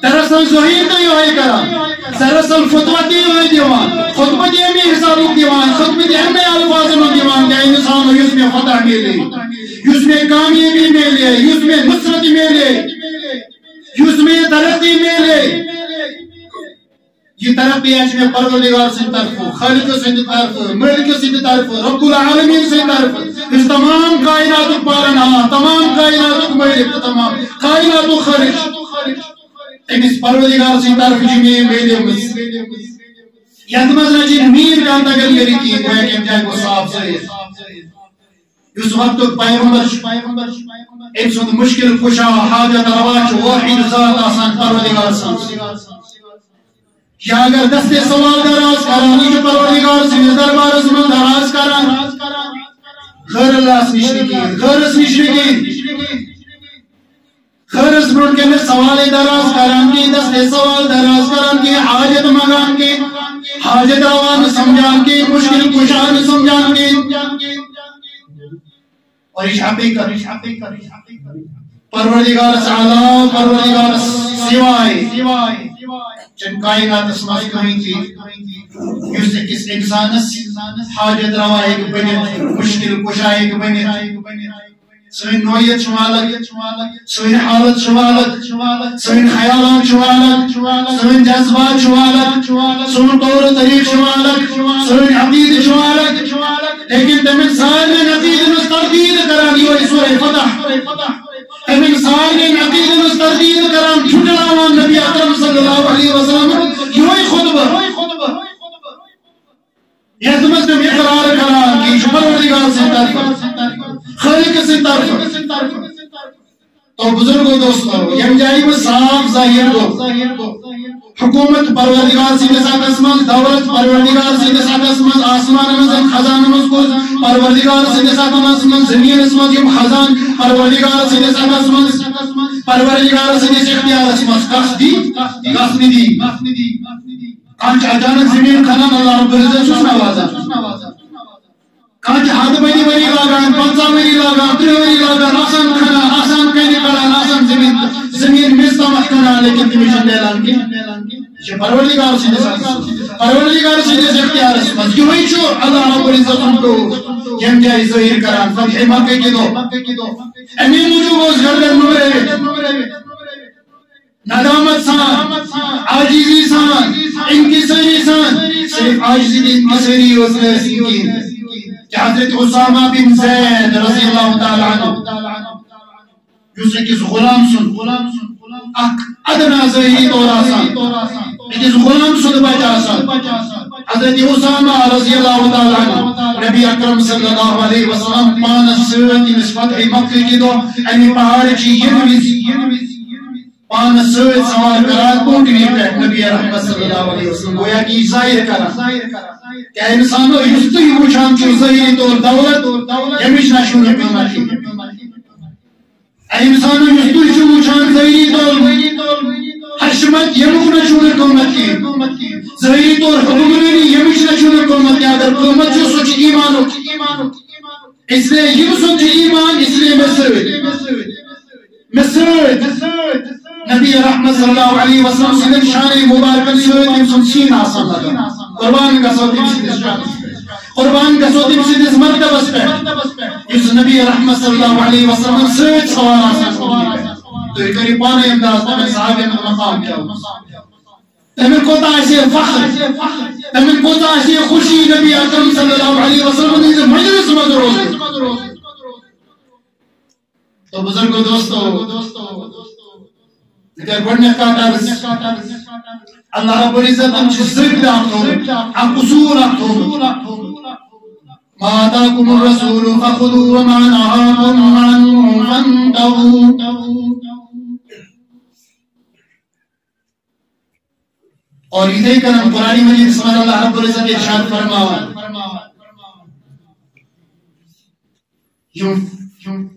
دراصل ظاہر دی ہوئے قرار دراصل فتوہ دی ہوئے دیوان خطبہ دی ہمیں حسابوں دیوان خطبہ دی ہمیں الفاظ میں دیوان کہ انسان اس میں فتح ملے اس میں کامیابی ملے اس میں نصرت ملے اس میں ترقی ملے یہ ترقی ہے میں پروردگار سے طرف خالق سے طرف مالک سے طرف رب العالمین سے طرف اس تمام کائنات پالنا تمام کائنات مالک تمام کائنات خالق اس پروردگار سے طرف جمعے میلے یدمز رجی امیر کا تگر یہ کی ہے کہ جائے کو صاف سے اس وقت پیغمبر ایک سن مشکل کشا حاجت رواج واحد ذات آسان پروردگار سے یا اگر دستے سوال دراز کرانی جو پروردگار سے دربار ازمان دراز کران غیر اللہ سے نشرکین غیر اس نشرکین غیر اس برون کے میں سوال دراز کران کی دستے سوال دراز کران کی حاجت مگان کی حاجت روان سمجھان کی مشکل کشان سمجھان کی اور اشحابی کر پروردگار سعلا پروردگار سوائے چن کائنات اسمائی کہیں تھی یس کس انسان حاجت روا ایک بنیت مشکل کشا ایک بنیت سوین نوعیت شمالت سوین حالت شمالت سوین خیالات شمالت سوین جذبات شمالت سوین طور طریق شمالت سوین عقید شمالت لیکن تمہیں سارے عقید مستردید کرانی ہوئی سورہ فتح تمہیں سارے عقید مستردید کران چھٹلاوان نبی اکرم صلی اللہ علیہ وسلم یہ خطبہ یہ تمہیں تم اقرار کران کی پروردگار سے طرف خالق سے طرف تو بزرگوں دوستو یم جائے وہ صاف ظاہر گو حکومت پروردگار سندس اتھس من دولت پروردگار سندس اتھس من آسمان من خزانہ من کو پروردگار سندس اتھس من زمین من یم خزان پروردگار سندس اتھس من پروردگار سندس اختیار من کس دی کانچ اچانک زمین کھنان اللہ رب العزت چھس نوازان کانچ حد بنی بنی لاگان 50 ؤری لاگان 30 ؤری لاگان آسان کھنان آسان کنی کڑان آسان زمین مستمت کھنان لیکن تمہیں نیلان کی پروردگار سندس اختیار من یہ چھو اللہ رب العزت کو یم جائے ظاہر کران فتح مکہ کی دو امی موجود اس گردن مبرے ندامت سان عاجزی سان انکساری سان صرف عاجزی انکساری اس نے سنگین کہ حضرت اسامہ بن زید رضی اللہ تعالی عنہ یوسف کس غلام سن ادنا ظاہری طور آسان کس غلام سن بچ آسان حضرت اسامہ رضی اللہ تعالی عنہ نبی اکرم صلی اللہ علیہ وسلم پانس سوت اس فتح مکہ کی دو امی پہاڑ چی ینویز پانس سوت سوار کرات پونٹنی پہ نبی رحمت صلی اللہ علیہ وسلم گویا کی ظاہر کرا کہ انسانو یستی وچھان چو ظاہری طور دولت یمیش نشون قیمت کی انسانو یستی وچھان ظاہری طور حشمت یمک نشون قیمت کی ظاہری طور حکمرانی یمیش نشون قیمت کی اگر قیمت جو سوچ ایمان ہو اس لیے یہ سوچ ایمان اس لیے مسرد نبی رحمت صلی اللہ علیہ وسلم سنن شان مبارکن سویت سن سین آسان لگا قربان کا سوتیم سیدس شان قربان کا سوتیم سیدس مرتبس پہ اس نبی رحمت صلی اللہ علیہ وسلم سویت سوار آسان تو یہ قریب پانے انداز تمہیں صحابی اندر مقام کیا ہو تمہیں کوتا ایسے فخر تمہیں کوتا ایسے خوشی نبی اکرم صلی اللہ علیہ وسلم نے مجلس مدروز تو بزرگو دوستو اگر بڑھنے کا درس اللہ رب العزت ہم چیز ذکر آتھو ہم اصول آتھو ما آتاکم الرسول فخذوا وما نهاكم عنه فانتهوا اور یہ کرم قرآن مجید اس میں اللہ رب العزت ارشاد فرماوا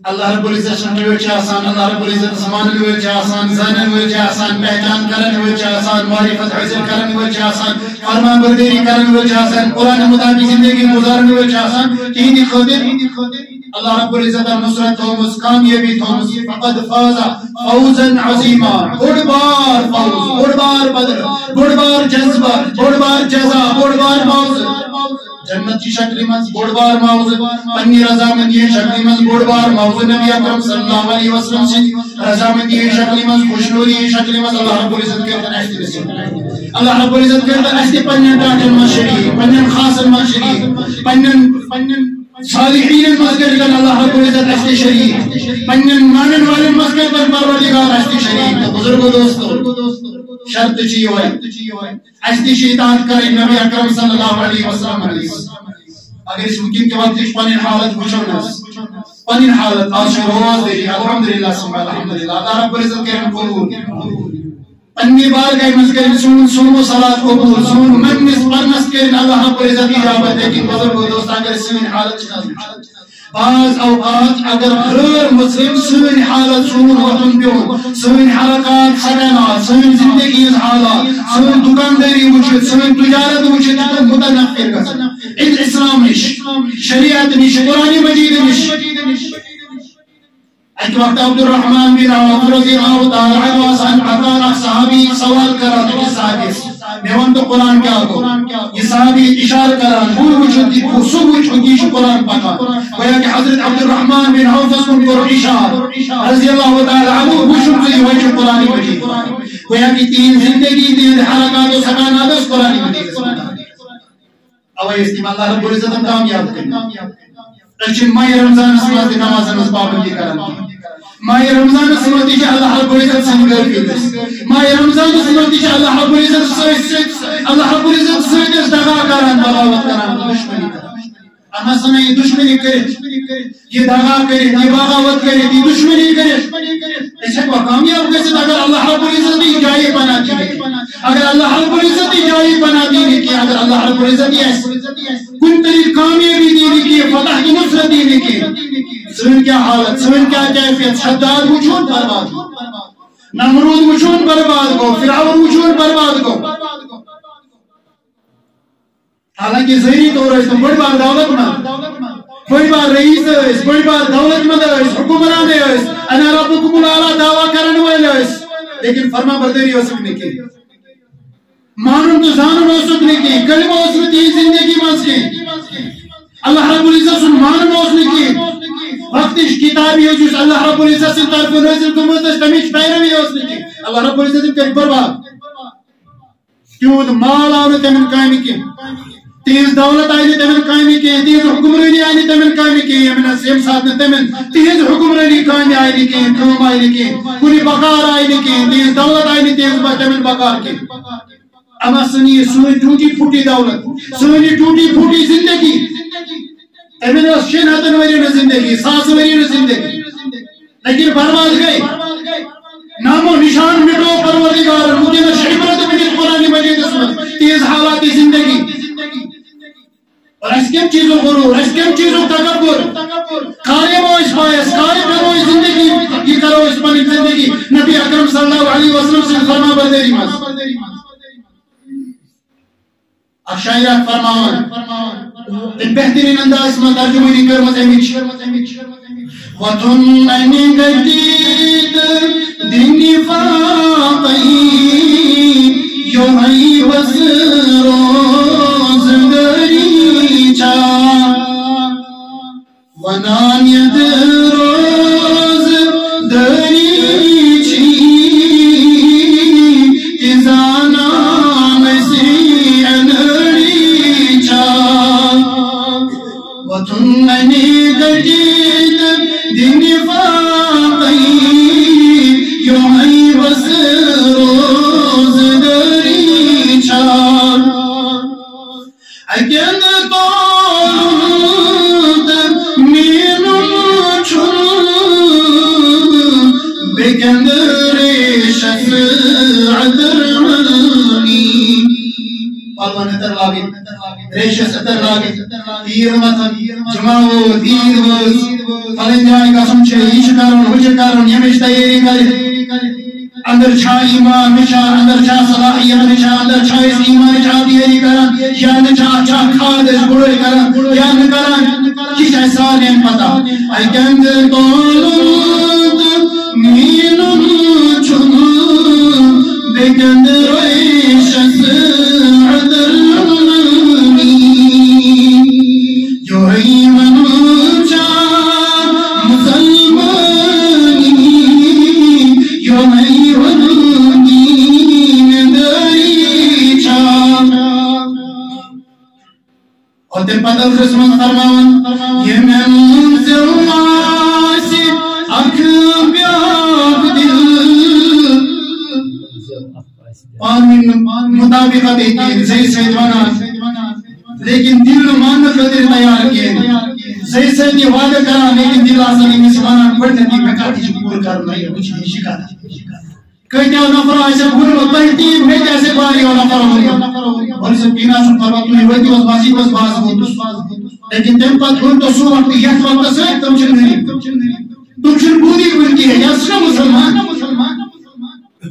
اللہ رب العزت شنویل چھ آسان اللہ رب العزت سمانن ویل چھ آسان زانن ویل چھ آسان پہچان کرن ویل چھ آسان معرفت حاصل کرن ویل چھ آسان فرمان برداری کرن ویل چھ آسان قرآن مطابق زندگی گزارن ویل چھ آسان تین خاطر اللہ رب العزت نصرت تومس کامیابی تومس فقد فاز فوزا عظیما بڑبار فوز بڑبار بدر بڑبار جذبہ بڑبار جزا بڑبار موز جنت کی شکل میں بڑبار موز پنی رضامندی شکل میں بڑبار موز نبی اکرم صلی اللہ علیہ وسلم سے رضامندی شکل میں خوشنودی شکل میں اللہ رب العزت کرتا ہے اللہ رب العزت کرتا ہے پنن ڈاکٹر من شریف پنن خاص من شریف پنن صالحین مذکر کر اللہ رب العزت اشتی شریف پنن مانن والے مذکر کر پروردگار اشتی شریف بزرگو دوستو شرط چی ہوئے اشتی شیطان کرے نبی اکرم صلی اللہ علیہ وسلم اگر اس ممکن کے وقت پنن حالت بچھوڑنس پنن حالت آج روز دے الحمدللہ سمع الحمدللہ اللہ رب العزت کرم قبول پنی بار گئے مذکر سنو صلاة قبول سنو منس پرنس کرن اللہ رب العزت اجابت ہے کہ بزرگو دوست اگر سن حالت چنازم بعض اوقات اگر غیر مسلم سن حالت سن وطن پیون سن حرکات سکنات سن زندگی حالات سن دکانداری وچھت سن تجارت وچھت تو متنفر گسن ان اسلام نش شریعت نش قرآن مجید نش ایک وقت عبد الرحمن بن عوف رضی اللہ تعالی عنہ آسان عطارہ صحابی سوال کرا تو اس حدیث میوان تو قرآن کیا ہو یہ صحابی اشار کرا بھول وچھتی سب وچھتی قرآن پاکا گویا کہ حضرت عبد الرحمن بن عوف اسکن پر اشار رضی اللہ تعالی عنہ وچھتی وچھ قرآن مجید گویا کہ تین زندگی تین حرکات و سکانات اس قرآن مجید اوہ استعمال اللہ رب العزت ہم کامیاب کریں اچھے ماہ رمضان سماتی نمازن اس پابندی کرن ماہ رمضان سماتی کہ اللہ رب العزت سنگر کیلس ماہ رمضان سماتی کہ اللہ رب العزت سویت اللہ رب العزت سویت دغا کرن بغاوت کرن دشمنی کرن اما سنا یہ دشمنی کرت یہ دغا کرت یہ بغاوت کرت یہ دشمنی کرت اس کو کامیاب گژھِتھ اگر اللہ رب العزت جائے بنا دی اگر اللہ رب العزت جائے بنا دی کہ اگر اللہ رب العزت کن طریق کامیابی دی کہ فتح کی نصرت دی کہ سن کیا حالت سن کیا کیفیت شداد وجود برباد نمرود وجود برباد کو فرعون وجود برباد کو حالانکہ ظاہری طور اس بڑی بار دولت مند بڑی بار رئیس اس بڑی بار دولت مند اس حکمران اس انا ربکم الاعلی دعویٰ کرنے والے اس لیکن فرما برداری ہو سکنے کی مانن تو زانن ہو سکنے کی کلمہ اس میں تین زندگی منز کی اللہ رب العزت سن مانن ہو سکنے کی وقتش کتابی ہے جس اللہ رب العزت سے طرف نازل کمتش تمیش پیروی ہو سکنے کی اللہ رب العزت کر برباد کیوں مال آنے تمن قائم کی تیز دولت آئینی تمن قائمی کی تیز حکمرانی آئینی تمن قائمی کی یمن سیم ساتھ نے تمن تیز حکمرانی قائمی آئینی کی قوم آئینی کی کلی بقار آئینی کی تیز دولت آئینی تیز تمن بقار کی اما سنی سوئی ٹوٹی پھوٹی دولت سوئی ٹوٹی پھوٹی زندگی تمن اس شن ہتن ورین زندگی ساس ورین زندگی لیکن برباد گئی نام و نشان مٹو پروردگار مجھے شعبرت بنیت قرآن مجید اسمت تیز حالات زندگی اور اس کم چیزوں غرور اس کم چیزوں تکبر کارے وہ اس باعث کارے کرو اس زندگی یہ کرو اس پانی زندگی نبی اکرم صلی اللہ علیہ وسلم سے فرما برداری ماز اشایات فرماوان بہترین انداز میں ترجمہ کرمت امیچ وَتُنَّنِ گَدِيد دِنِ فَاقَيْ یوہی وزروز دریچا ونان ید روز دریچی ازانا مسیح دریچا وَتُنَّنِ گَدِيد دِنِ فَاقَيْ یوہی وزروز دریچا اگن طالد مین چون بگن ریشت عدرانی پالوان ترلاوی ریشت عدرلاوی دیر مطن جماعو دیر وز فلنجانی کا سمچے ایش کرن حجر کرن یمش تیری کرن اندر چھا ایمان مشا اندر چھا صلاحیت مشا اندر چھا اس ایمان چھا دیری کرن یا نچا چھا کھاد اس بڑے کرن یا نکرن کس احسان ہیں پتا ای گند طالد مین چون بگند ریشت عدرانی جو ایمان چا مسلمانی جو اور تم پتہ خسمت فرماون یہ منزل ماسی اکھ بیاب دل پانوین مطابقہ دیتی زید سید وانا لیکن دل مان خطر تیار کیے زید سید یہ وعدہ کرا لیکن دل آسانی میں سوانا پڑھنے کی مکاتی شکور کرنا ہے کچھ نہیں شکانا کہتے ہیں نفر ایسے بھول بہتی میں کیسے باری اور نفر ہوگا اور اسے پینا سن پروا تمہیں ہوئی تھی اس باسی بس باز ہوتی لیکن تم پت ہوئی تو سو وقت یہ وقت سے تم چل نہیں تم چل بودی بلکی ہے یا سنا مسلمان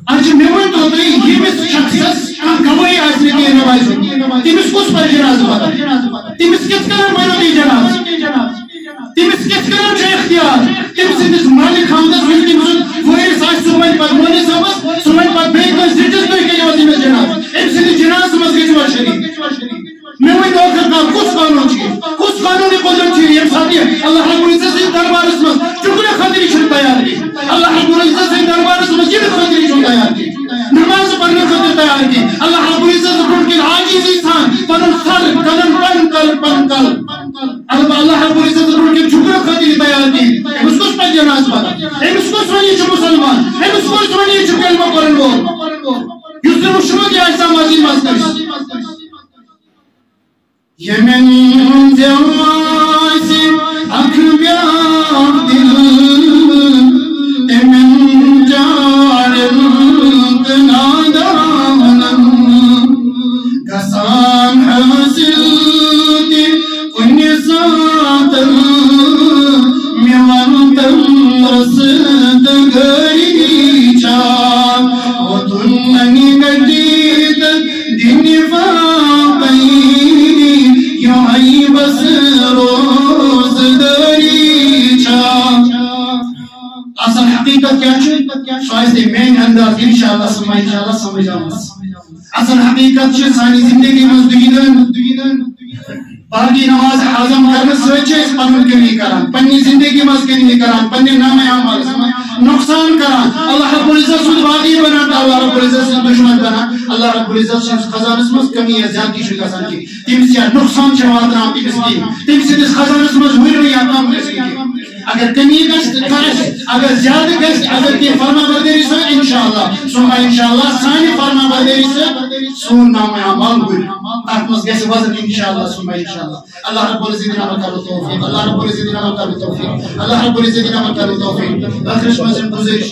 آج میں ہوئی تو ہوتا ہے یہ میں شخص گوائی آسنے کی نواز تم اس کس پر جناز بتا تم اس کس کرن بنو دی جناز تم اس کس کرن چھے اختیار تم سے اس مالک خاندس ہوئی تم سے وہی ساش سمجھ پر مونی سمجھ سمجھ پر بیت کو زیدس تو ہی وزی میں جناز ام سے جناز سمجھ گئی جوار شریف میں ہوئی تو کرنا کچھ قانون چھے کچھ قانونی قدرت چھے یہ ساتھی ہے اللہ رب العزت سے دربار اس میں چکنے خطری چھن تیار کی اللہ رب العزت سے دربار اس میں یہ خطری چھن تیار کی نماز پڑھنے خطر تیار کی اللہ رب العزت سے پڑھ کے عاجزی تھان پنن سر کنن پن کل اللہ رب العزت سے پڑھ کے چکنے خطری تیار کی اس کو سپر جناز بنا اس کو سونی چھو مسلمان اس کو سونی چھو کلمہ پرن وہ یسر مشروع کی اجسام عظیم مستر یہ من جوان گژھان حاصل تہِ کُنہِ ساتہٕ مےٚ وَن تم رسد گٔری چھا ووتُن ننہِ گٔڈی تہٕ دِنہِ واپَے یِہوٚے بس روزدٲری چھا اصل حقیقت کیا چھُ سُہ آسہِ تۄہہِ میٛانہِ انداز انشاءاللہ سمجھ آمٕژ اصل حقیقت چھِ سانہِ زندگی منٛز دُنیاہن باقی نماز اعظم کرنے سۭتۍ چھِ أسۍ پنُن کمی کران پننہِ زندگی منٛز کمی کران پننہِ نامے اعمالس منٛز نۄقصان کران اللہ رب العزت سُنٛد باغی بنان تہٕ اللہ رب العزت سُنٛد دشمن بنان اللہ رب العزت سٕنٛدِس خزانس منٛز کمی یا زیادتی چھُ گژھان کینٛہہ تٔمِس یا نۄقصان چھُ واتناوان تٔمِس کینٛہہ تٔمۍ سٕنٛدِس خزانس منٛز ہُرِ یا کم گژھِ کینٛہہ اگر کمی گژھِ اگر زیادٕ گژھِ اگر کینٛہہ فرما بردٲری سۭتۍ انشاءاللہ سُمبا انشاءاللہ سانہِ فرما بردٲری سۭتۍ سون نامے اعمال ہُرِ تتھ منٛز گژھِ وزن انشاءاللہ سُمبا انشاءاللہ اللہ رب العزت عمل کرو توفیق اللہ رب العزت عمل کرو توفیق اللہ رب العزت عمل کرو توفیق ٲخرس منٛز گُزٲرِش